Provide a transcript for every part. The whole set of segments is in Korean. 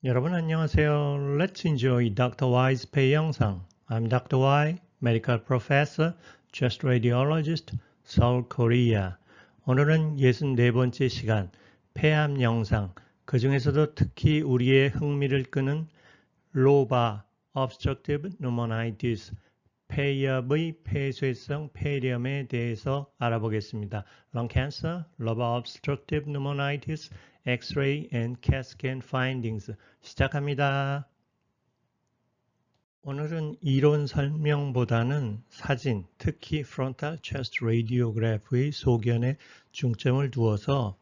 여러분 안녕하세요. Let's enjoy Dr. Y's 폐 영상. I'm Dr. Y, Medical Professor, Chest Radiologist, Seoul, Korea. 오늘은 64번째 시간 폐암 영상, 그 중에서도 특히 우리의 흥미를 끄는 로바, Obstructive Pneumonitis, 폐엽의 폐쇄성 폐렴에 대해서 알아보겠습니다. Lung cancer, lobar obstructive pneumonitis, X-ray and CAT scan findings. 시작합니다. 오늘은 이론 설명보다는 사진, 특히 frontal chest radiograph의 소견에 중점을 두어서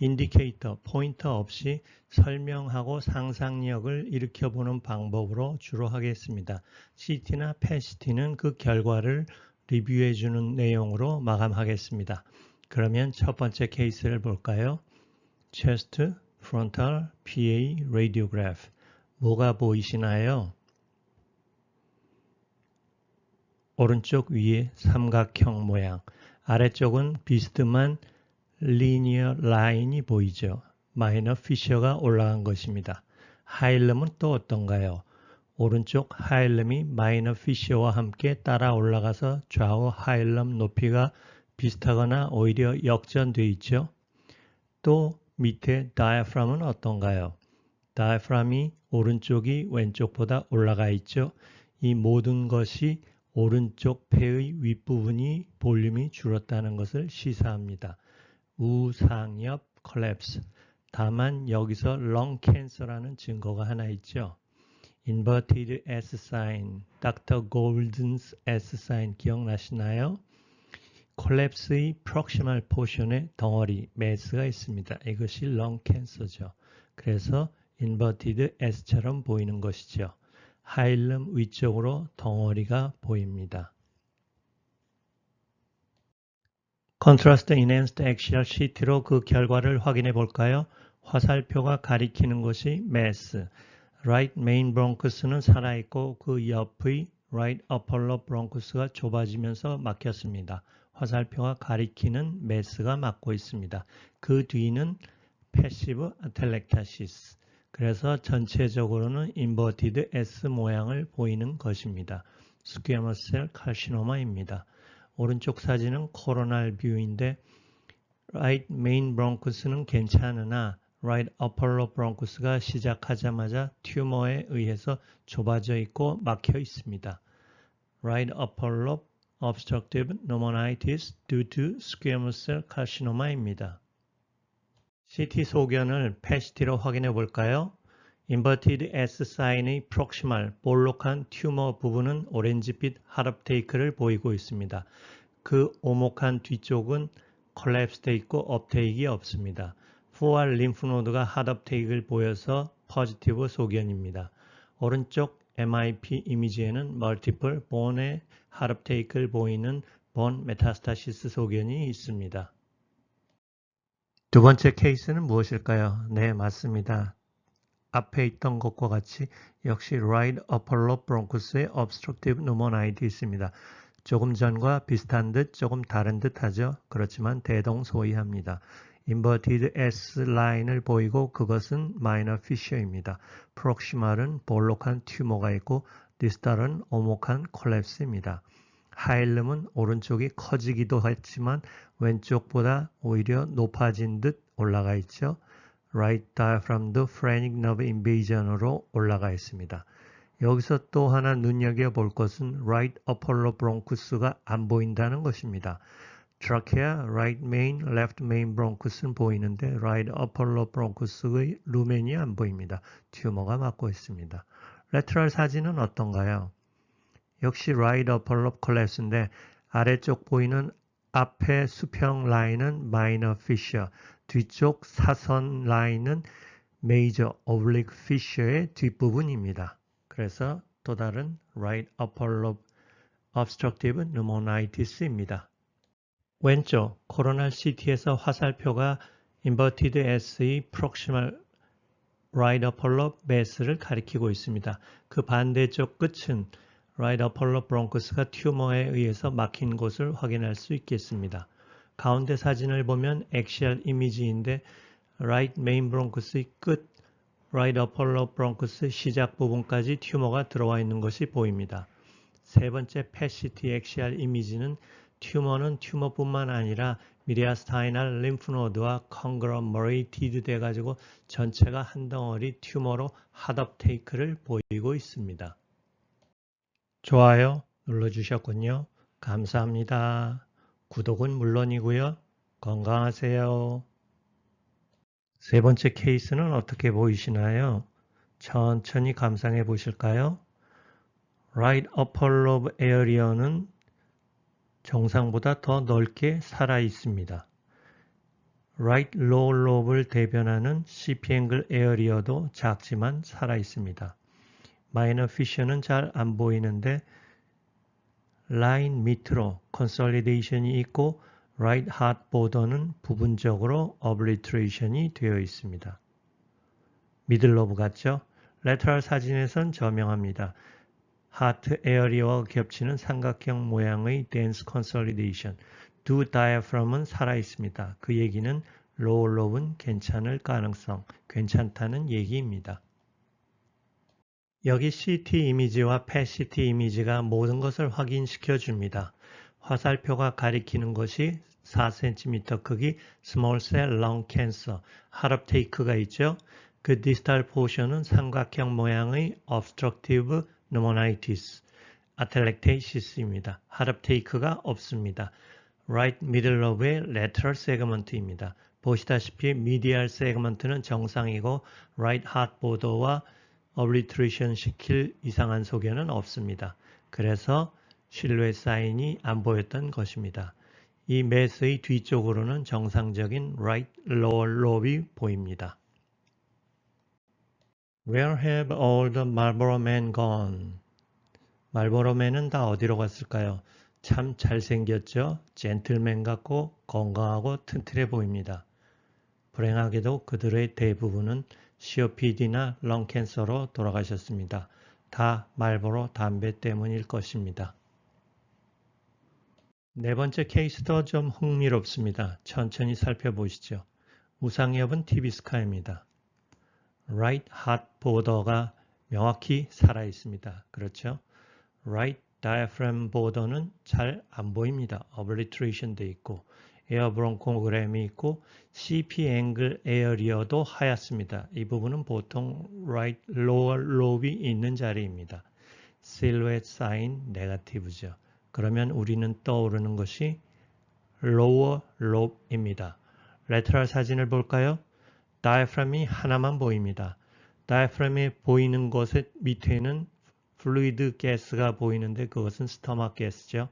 인디케이터, 포인터 없이 설명하고 상상력을 일으켜보는 방법으로 주로 하겠습니다. CT나 PET-CT는 그 결과를 리뷰해주는 내용으로 마감하겠습니다. 그러면 첫 번째 케이스를 볼까요? Chest Frontal PA Radiograph. 뭐가 보이시나요? 오른쪽 위에 삼각형 모양, 아래쪽은 비스듬한 리니어 라인이 보이죠. 마이너 피셔가 올라간 것입니다. 하일럼은 또 어떤가요? 오른쪽 하일럼이 마이너 피셔와 함께 따라 올라가서 좌우 하일럼 높이가 비슷하거나 오히려 역전되어 있죠. 또 밑에 다이아프람은 어떤가요? 다이아프람이 오른쪽이 왼쪽보다 올라가 있죠. 이 모든 것이 오른쪽 폐의 윗부분이 볼륨이 줄었다는 것을 시사합니다. 우상엽 콜랩스. 다만 여기서 렁 캔서라는 증거가 하나 있죠. Inverted S sign, Dr. Golden's S sign 기억나시나요? 콜랩스의 프록시멀 포션에 덩어리, 매스가 있습니다. 이것이 렁 캔서죠. 그래서 인버티드 S처럼 보이는 것이죠. 하일럼 위쪽으로 덩어리가 보입니다. 컨트라스트 인핸스드 엑시얼 CT로 그 결과를 확인해 볼까요? 화살표가 가리키는 것이 매스. Right main bronchus는 살아있고 그 옆의 right upper lobe bronchus가 좁아지면서 막혔습니다. 화살표가 가리키는 매스가 막고 있습니다. 그 뒤는 패시브 아텔렉타시스. 그래서 전체적으로는 인버티드 S 모양을 보이는 것입니다. 스퀘머스 셀 칼시노마입니다. 오른쪽 사진은 코로날 뷰인데 right main bronchus는 괜찮으나 right upper lobe bronchus가 시작하자마자 튜머에 의해서 좁아져 있고 막혀 있습니다. Right upper lobe obstructive pneumonitis due to squamous cell carcinoma입니다. CT 소견을 PET-CT로 확인해 볼까요? 인버티드 S 사인의 프록시멀, 볼록한 튜머 부분은 오렌지빛 핫업테이크를 보이고 있습니다. 그 오목한 뒤쪽은 콜랩스돼 있고 업테이크가 없습니다. 포알 림프노드가 핫업테이크를 보여서 포지티브 소견입니다. 오른쪽 MIP 이미지에는 멀티플 본의 핫업테이크를 보이는 본 메타스타시스 소견이 있습니다. 두 번째 케이스는 무엇일까요? 네, 맞습니다. 앞에 있던 것과 같이 역시 right upper lobe bronchus의 obstructive pneumonitis입니다. 조금 전과 비슷한 듯 조금 다른 듯 하죠. 그렇지만 대동소이합니다. inverted S 라인을 보이고 그것은 minor fissure입니다. proximal은 볼록한 튜머가 있고 distal은 오목한 콜랩스입니다. 하일럼은 오른쪽이 커지기도 했지만 왼쪽보다 오히려 높아진 듯 올라가 있죠. right diaphragm도 phrenic nerve invasion으로 올라가 있습니다. 여기서 또 하나 눈여겨볼 것은 right upper lobe bronchus가 안 보인다는 것입니다. trachea, right main, left main bronchus는 보이는데 right upper lobe bronchus의 루멘이 안 보입니다. 튜머가 막고 있습니다. lateral 사진은 어떤가요? 역시 right upper lobe collapse인데 아래쪽 보이는 앞에 수평 라인은 minor fissure, 뒤쪽 사선 라인은 major oblique fissure의 뒷부분입니다. 그래서 또 다른 right upper lobe obstructive pneumonitis입니다. 왼쪽 코로날 CT에서 화살표가 inverted S의 proximal right upper lobe mass를 가리키고 있습니다. 그 반대쪽 끝은 right upper lobe bronchus가 튜머에 의해서 막힌 곳을 확인할 수 있겠습니다. 가운데 사진을 보면 엑시얼 이미지인데 right main bronchus의 끝 right upper lobe bronchus 시작 부분까지 튜머가 들어와 있는 것이 보입니다. 세 번째 PET-CT 엑시알 이미지는 튜머는 튜머뿐만 아니라 미디아스타이널 림프노드와 컨그로머레이티드 돼가지고 전체가 한 덩어리 튜머로 핫업테이크를 보이고 있습니다. 좋아요 눌러주셨군요. 감사합니다. 구독은 물론이고요. 건강하세요. 세 번째 케이스는 어떻게 보이시나요? 천천히 감상해 보실까요? Right upper lobe area는 정상보다 더 넓게 살아 있습니다. Right lower lobe를 대변하는 CP angle area도 작지만 살아 있습니다. Minor fissure는 잘 안 보이는데 라인 밑으로 consolidation이 있고 right heart border는 부분적으로 obliteration이 되어 있습니다. 미들 로브 같죠? 레터럴 사진에선 저명합니다. 하트 에어리어와 겹치는 삼각형 모양의 dense consolidation. 두 다이아프럼은 살아있습니다. 그 얘기는 로우 로브는 괜찮을 가능성, 괜찮다는 얘기입니다. 여기 CT 이미지와 PET-CT 이미지가 모든 것을 확인시켜 줍니다. 화살표가 가리키는 것이 4cm 크기 small cell lung cancer, 핫업테이크가 있죠. 그 디스탈 포션은 삼각형 모양의 obstructive pneumonitis, atelectasis입니다. 핫업테이크가 없습니다. right middle lobe의 lateral segment입니다. 보시다시피 medial segment는 정상이고 right heart border와 obliteration 시킬 이상한 소견은 없습니다. 그래서 실루엣 사인이 안 보였던 것입니다. 이 매스의 뒤쪽으로는 정상적인 right lower lobe이 보입니다. Where have all the Marlboro men gone? 말보로 맨은 다 어디로 갔을까요? 참 잘생겼죠? 젠틀맨 같고 건강하고 튼튼해 보입니다. 불행하게도 그들의 대부분은 COPD나 렁캔서로 돌아가셨습니다. 다 말보로 담배 때문일 것입니다. 네 번째 케이스도 좀 흥미롭습니다. 천천히 살펴보시죠. 우상엽은 티비스카입니다. right heart border가 명확히 살아 있습니다. 그렇죠? right diaphragm border는 잘 안 보입니다. obliteration 돼 있고 에어 브론코그램이 있고 CP angle area도 하얗습니다. 이 부분은 보통 right lower lobe이 있는 자리입니다. silhouette sign 네거티브죠. 그러면 우리는 떠오르는 것이 lower lobe입니다. lateral 사진을 볼까요? 다이프램이 하나만 보입니다. 다이프램이 보이는 것의 밑에는 플루이드 가스가 보이는데 그것은 스토막 가스죠.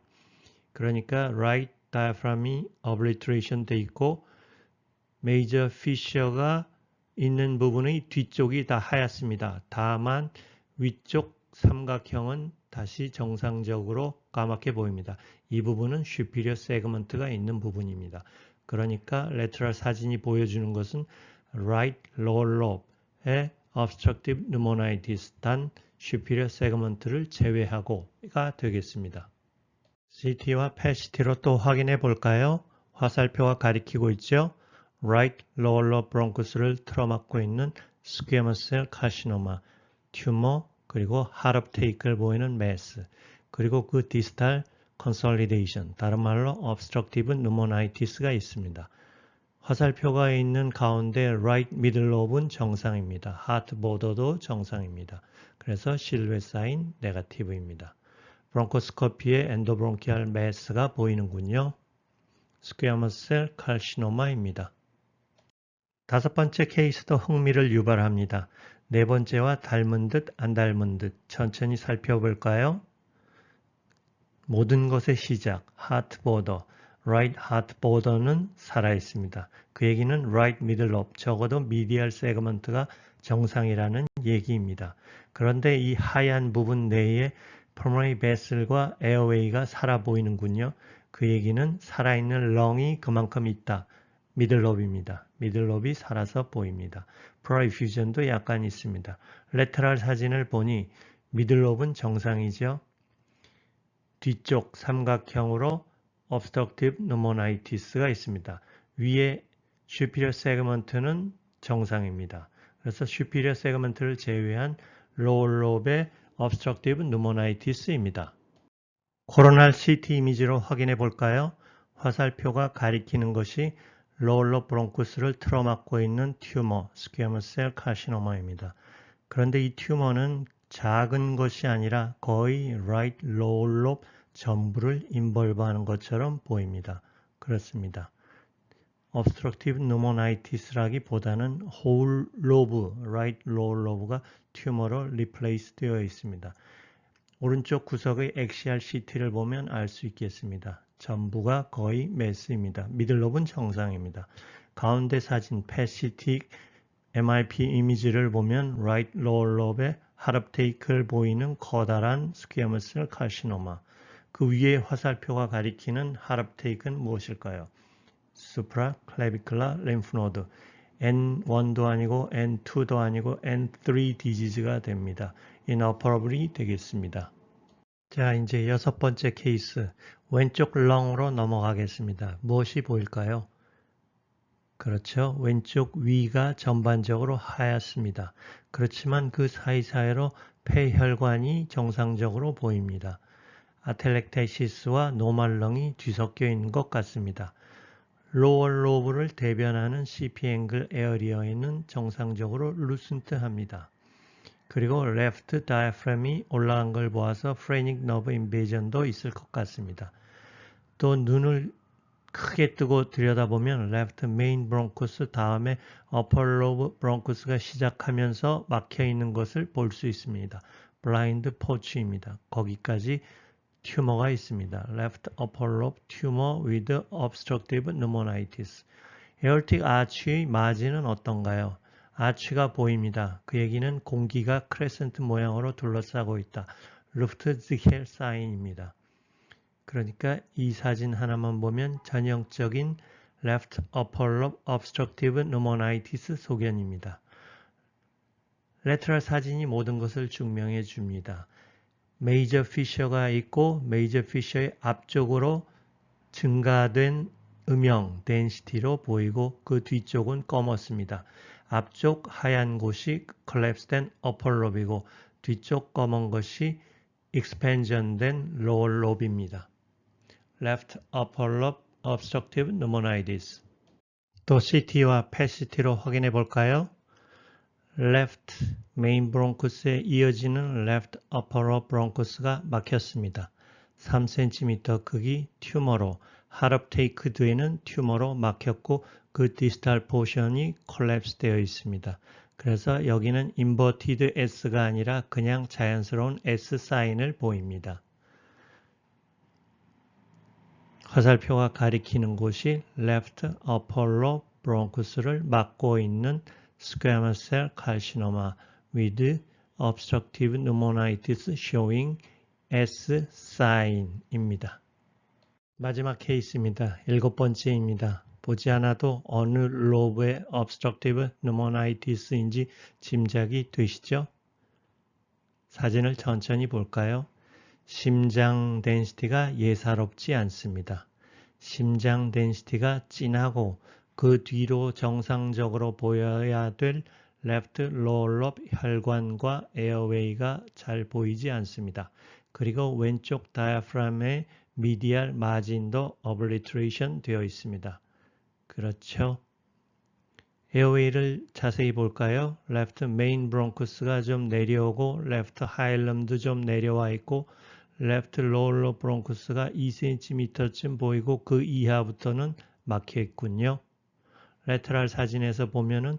그러니까 right diaphragm이 obliteration 돼 있고 major fissure가 있는 부분의 뒤쪽이 다 하얗습니다. 다만 위쪽 삼각형은 다시 정상적으로 까맣게 보입니다. 이 부분은 superior segment가 있는 부분입니다. 그러니까 lateral 사진이 보여주는 것은 right lower lobe의 obstructive pneumonitis 단 superior segment를 제외하고가 되겠습니다. CT와 PET-CT로 또 확인해 볼까요? 화살표가 가리키고 있죠? right lower lobe bronchus를 틀어막고 있는 squamous cell carcinoma, 튜머, 그리고 heart uptake를 보이는 mass, 그리고 그 distal consolidation, 다른 말로 obstructive pneumonitis가 있습니다. 화살표가 있는 가운데 right middle lobe는 정상입니다. heart border도 정상입니다. 그래서 실루엣 사인 네거티브입니다. 브론코스코피의 엔도브론키알 매스가 보이는군요. 스퀘어머스 셀 칼시노마입니다. 다섯 번째 케이스도 흥미를 유발합니다. 네 번째와 닮은 듯 안 닮은 듯 천천히 살펴볼까요? 모든 것의 시작, heart border, right heart border는 살아있습니다. 그 얘기는 right middle lobe, 적어도 medial segment가 정상이라는 얘기입니다. 그런데 이 하얀 부분 내에 pulmonary vessel과 airway가 살아 보이는군요. 그 얘기는 살아있는 렁이 그만큼 있다. 미들롭입니다. 미들롭이 살아서 보입니다. 프로이퓨전도 약간 있습니다. 레터럴 사진을 보니 미들롭은 정상이죠. 뒤쪽 삼각형으로 obstructive pneumonitis가 있습니다. 위에 superior segment는 정상입니다. 그래서 superior segment를 제외한 lower lobe의 obstructive pneumonitis입니다. 코로날 CT 이미지로 확인해 볼까요? 화살표가 가리키는 것이 lower lobe bronchus를 틀어막고 있는 튜머, squamous cell carcinoma입니다. 그런데 이 튜머는 작은 것이 아니라 거의 right lower lobe 전부를 인벌브하는 것처럼 보입니다. 그렇습니다. obstructive pneumonitis라기보다는 whole lobe, right lower lobe가 튜머로 replace 되어 있습니다. 오른쪽 구석의 axial CT를 보면 알 수 있겠습니다. 전부가 거의 매스입니다. 미들롭은 정상입니다. 가운데 사진 PET-CT MRP 이미지를 보면 right lower lobe에 하럽테이크를 보이는 커다란 스퀘어머스 셀 카시노마. 그 위에 화살표가 가리키는 하럽테이크는 무엇일까요? supraclavicular lymph node. N1도 아니고 N2도 아니고 N3 디지즈가 됩니다. inoperable이 되겠습니다. 자, 이제 6번째 케이스. 왼쪽 렁으로 넘어가겠습니다. 무엇이 보일까요? 그렇죠. 왼쪽 위가 전반적으로 하얗습니다. 그렇지만 그 사이사이로 폐혈관이 정상적으로 보입니다. 아텔렉테시스와 노말렁이 뒤섞여 있는 것 같습니다. 로어 로브를 대변하는 CP 앵글 에어리어에는 정상적으로 루슨트합니다. 그리고 레프트 다이프램이 올라간 걸 보아서 프레닉 너브 인베이전도 있을 것 같습니다. 또 눈을 크게 뜨고 들여다보면 레프트 메인 브론코스 다음에 어퍼 로브 브론코스가 시작하면서 막혀 있는 것을 볼 수 있습니다. 블라인드 포치입니다. 거기까지 튜머가 있습니다. Left upper lobe tumor with obstructive pneumonitis. 에어틱 아치의 마진은 어떤가요? 아치가 보입니다. 그 얘기는 공기가 크레센트 모양으로 둘러싸고 있다. 루프트지헬 사인입니다. 그러니까 이 사진 하나만 보면 전형적인 Left upper lobe obstructive pneumonitis 소견입니다. 레터럴 사진이 모든 것을 증명해 줍니다. 메이저 피셔가 있고 메이저 피셔의 앞쪽으로 증가된 음영 덴시티로 보이고 그 뒤쪽은 검었습니다. 앞쪽 하얀 곳이 컬랩스된 어퍼롭이고 뒤쪽 검은 것이 익스펜전된 로어롭입니다. Left upper lobe obstructive pneumonitis. 또 CT와 PET-CT로 확인해 볼까요? Left main bronchus에 이어지는 left upper lobe bronchus가 막혔습니다. 3cm 크기 튜머로 하럽테이크 뒤에는 튜머로 막혔고 그 디스탈 포션이 콜랩스 되어 있습니다. 그래서 여기는 인버티드 S가 아니라 그냥 자연스러운 S 사인을 보입니다. 화살표가 가리키는 곳이 left upper lobe bronchus를 막고 있는 squamous cell carcinoma with obstructive pneumonitis showing S sign입니다. 마지막 케이스입니다. 7번째입니다. 보지 않아도 어느 로브의 obstructive pneumonitis인지 짐작이 되시죠? 사진을 천천히 볼까요? 심장 덴시티가 예사롭지 않습니다. 심장 덴시티가 진하고 그 뒤로 정상적으로 보여야 될 레프트 로어 로브 혈관과 에어웨이가 잘 보이지 않습니다. 그리고 왼쪽 다이아프램의 미디알 마진도 오블리트레이션 되어 있습니다. 그렇죠. 에어웨이를 자세히 볼까요? 레프트 메인 브론커스가 좀 내려오고 레프트 하일럼도 좀 내려와 있고 레프트 로어 브론커스가 2cm쯤 보이고 그 이하부터는 막혀 있군요. 레터럴 사진에서 보면은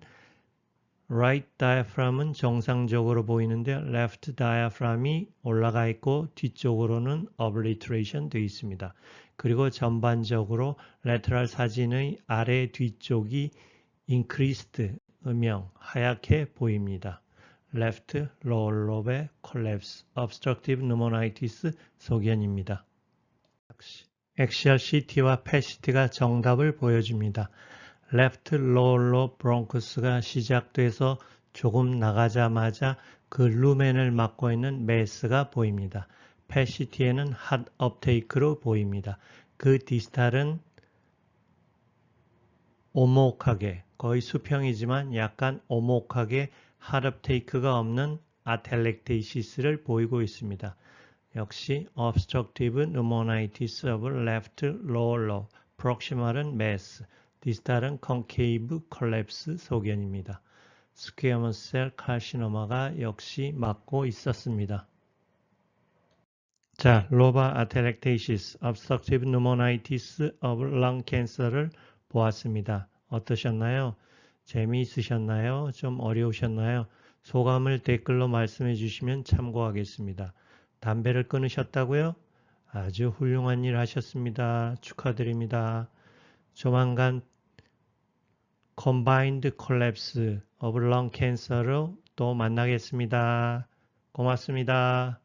right diaphragm은 정상적으로 보이는데 left diaphragm이 올라가 있고 뒤쪽으로는 obliteration 되어 있습니다. 그리고 전반적으로 레터럴 사진의 아래 뒤쪽이 increased 음영 하얗게 보입니다. left lower lobe collapse obstructive pneumonitis 소견입니다. 엑시얼 CT와 PET-CT가 정답을 보여줍니다. Left lower lobe bronchus가 시작돼서 조금 나가자마자 그 루멘을 막고 있는 매스가 보입니다. PET-CT에는 핫 업테이크로 보입니다. 그 디스탈은 오목하게, 거의 수평이지만 약간 오목하게 하르프테이크가 없는 아텔렉테이시스를 보이고 있습니다. 역시 obstructive pneumonitis of left lower lobe, proximal은 mass, distal은 concave collapse 소견입니다. 스퀘어머스 셀 칼시노마가 역시 맞고 있었습니다. 자, 로바 아텔렉테이시스, obstructive pneumonitis of lung cancer를 보았습니다. 어떠셨나요? 재미있으셨나요? 좀 어려우셨나요? 소감을 댓글로 말씀해 주시면 참고하겠습니다. 담배를 끊으셨다고요? 아주 훌륭한 일 하셨습니다. 축하드립니다. 조만간 Combined Collapse of Lung Cancer로 또 만나겠습니다. 고맙습니다.